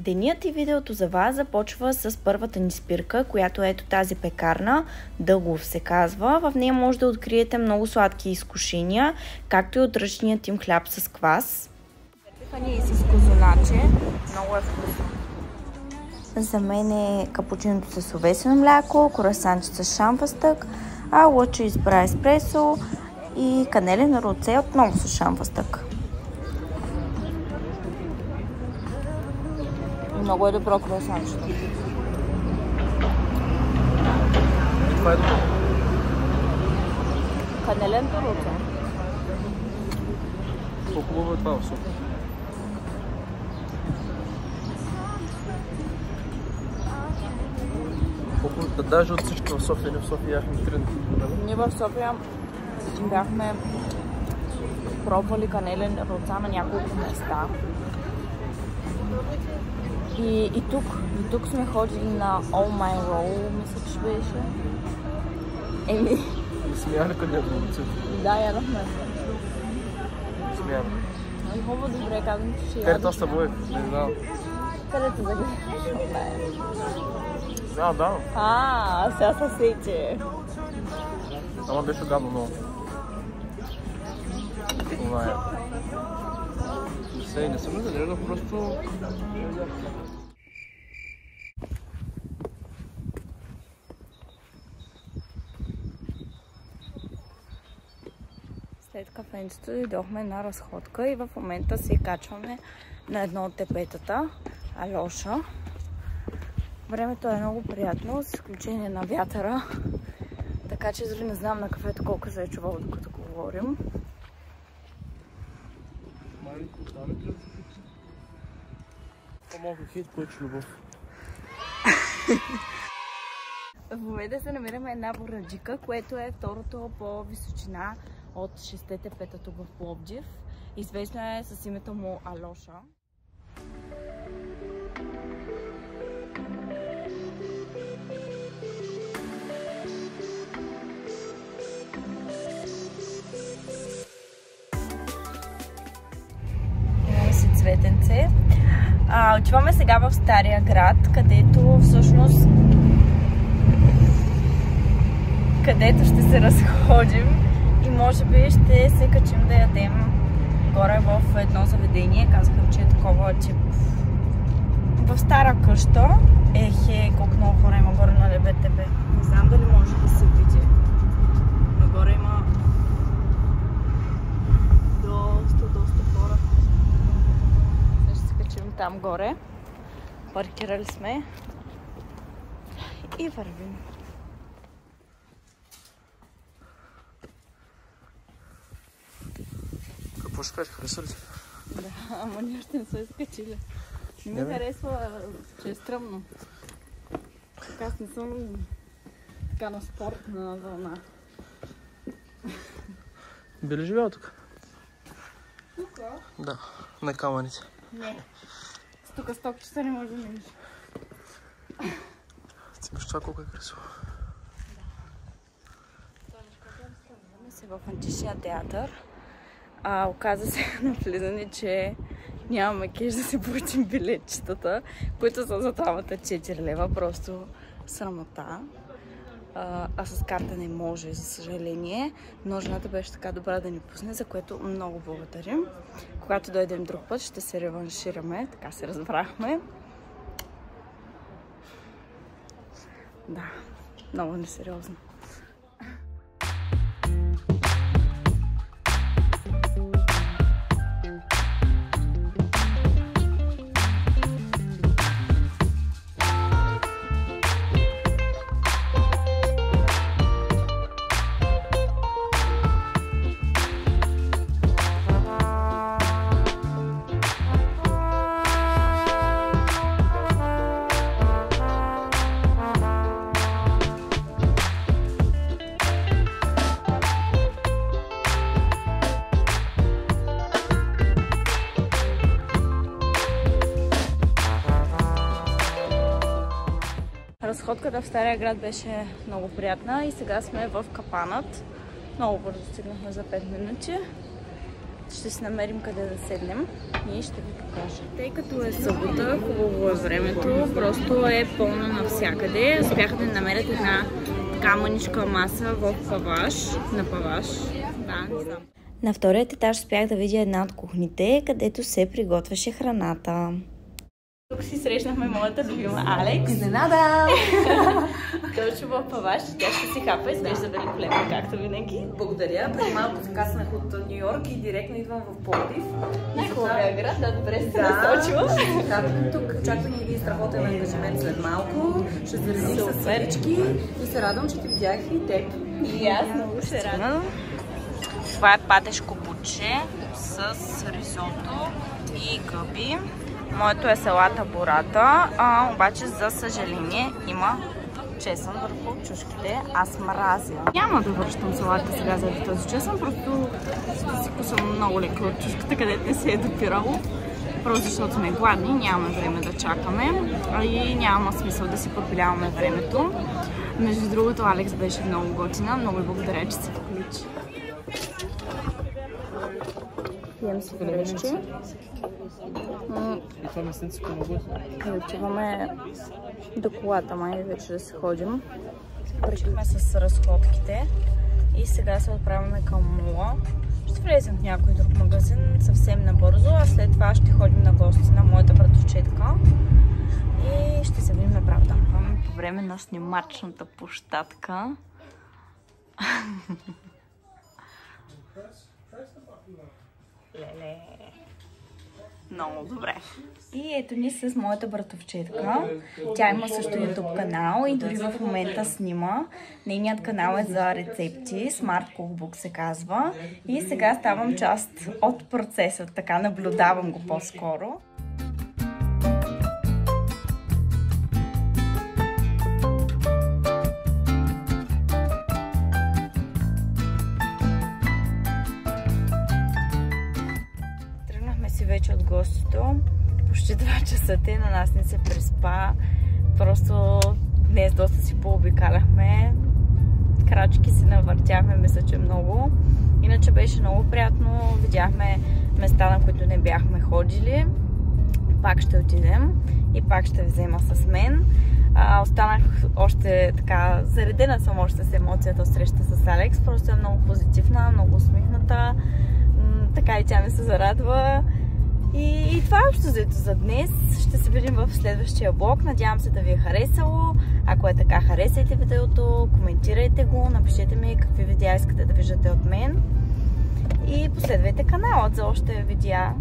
Денят и видеото за вас започва с първата ни спирка, която е ето тази пекарна, Дъглов се казва. В нея може да откриете много сладки изкушения, както и от ръчният им хляб с квас. Ни с козуначе, много е вкусно. За мен е капучиното с овесено мляко, круасанче с шампастък, а Лъчо избра еспресо и канелен роце отново с шампастък. Много е добро круасанчето. Това е добро. Канеленто роце. По-хубаво е това в София. Даже от всички в София, не в София яхме 3 дни. Ние в София бяхме пробвали канелен роца на няколко места. И тук сме ходили на All My Roll, мисля, че беше. Не сме яли канелен роце. Да, ядохме. Смяна. Хубаво, добре, казвам, че ще ядеш. Където аз събоех, не знам. Къде те загледаш? Да. Сега се сече. Ама беше гадно много. Това е. Не съм загледал, просто... След кафенцето дойдохме на разходка и в момента се качваме на едно от тепетата, Алоша. Времето е много приятно, с изключение на вятъра, така че дори не знам на кафето колко се е чувало, докато говорим. По-малко хит, повече любов. В момента се намираме една Бураджика, което е второто по височина от 6-те тепета тук в Пловдив. Известно е с името му Алоша. Цветенце. Отиваме сега в Стария град, където всъщност ще се разходим и може би ще се качим да ядем горе в едно заведение. Казаха, че е такова, че в стара къща. Колко много хора има горе на ЛБТБ. Не знам дали може да се види. Нагоре има доста хора. Там горе. Паркирали сме и вървим. Какво ще кажеш? Хареса ли си? Да, ама ние още не сме скачили. Не ми харесва, че е стръмно. Така аз не съм така на спортна вълна. Би ли живял тук? Тук? Да, на камъните. Не. Тук 100 часа не може да минеш. Ти виж това колко е красиво. Намираме се в античния театър. Оказа се на влизане, че нямаме кеш да си получим билетчетата, които са за двамата 4 лева. Просто срамота. А с карта не може, за съжаление. Но жената беше така добра да ни пусне, за което много благодарим. Когато дойдем друг път, ще се реваншираме. Така се разбрахме. Да, много несериозно. Разходката в Стария град беше много приятна и сега сме в Капанът. Много бързо стигнахме за 5 минути. ще си намерим къде да седнем и ще ви покажа. Тъй като е събота, хубаво е времето, просто е пълно навсякъде. Успяха да намерят една така мъничка маса в паваш, на паваш. Да, не знам. На вторият етаж успях да видя една от кухните, където се приготвяше храната. Тук си срещнахме моята любима Алекс. Изненада! Точно в паваш, тя ще си хапа, изглежда великолепно, както винаги. Благодаря. Преди малко се каснах от Ню Йорк и директно идвам в Пловдив. Най-хубавия град, да, добре се насочила. Да, тук очаква ни един страхотен ангажимент след малко. Ще заредим с свечки и се радвам, че те видях и теб. И аз много се радвам. Това е патешко буче с ризото и гъби. Моето е салата бората, обаче за съжаление има чесън върху чушките. Аз мразя. Няма да връщам салата сега за този чесън, просто ще си кусам много леко от чушката, където не се е допирало. Просто защото сме гладни, нямаме време да чакаме и няма смисъл да си пропиляваме времето. Между другото, Алекс беше много готина, много благодаря, че се включи. Пием си врещи. И това местенци помогат. И отиваме до колата, май вече да се ходим. Причихме с разходките и сега се отправяме към мола. Ще влезем в някой друг магазин съвсем набързо, а след това ще ходим на гости на моята братовчетка и ще се видим направо там. По време на снимачната площадка. Леле. Много добре. И ето ни с моята братовчетка. Тя има също YouTube канал и дори в момента снима. Нейният канал е за рецепти, Smart Cookbook се казва. И сега ставам част от процеса, така наблюдавам го по-скоро. Вече от гостито. Почти 2 часа на нас не се преспа. Просто днес доста си пообикаляхме. Крачки си навъртяхме, мисля, че много. Иначе беше много приятно. Видяхме места, на които не бяхме ходили. Пак ще отидем и пак ще взема с мен. Останах още така, заредена съм още с емоцията от среща с Алекс. Просто е много позитивна, много усмихната. Така и тя ми се зарадва. И това е общо взето за днес. Ще се видим в следващия блог. Надявам се да ви е харесало. Ако е така, харесайте видеото, коментирайте го, напишете ми какви видеа искате да виждате от мен. И последвайте каналът за още видеа.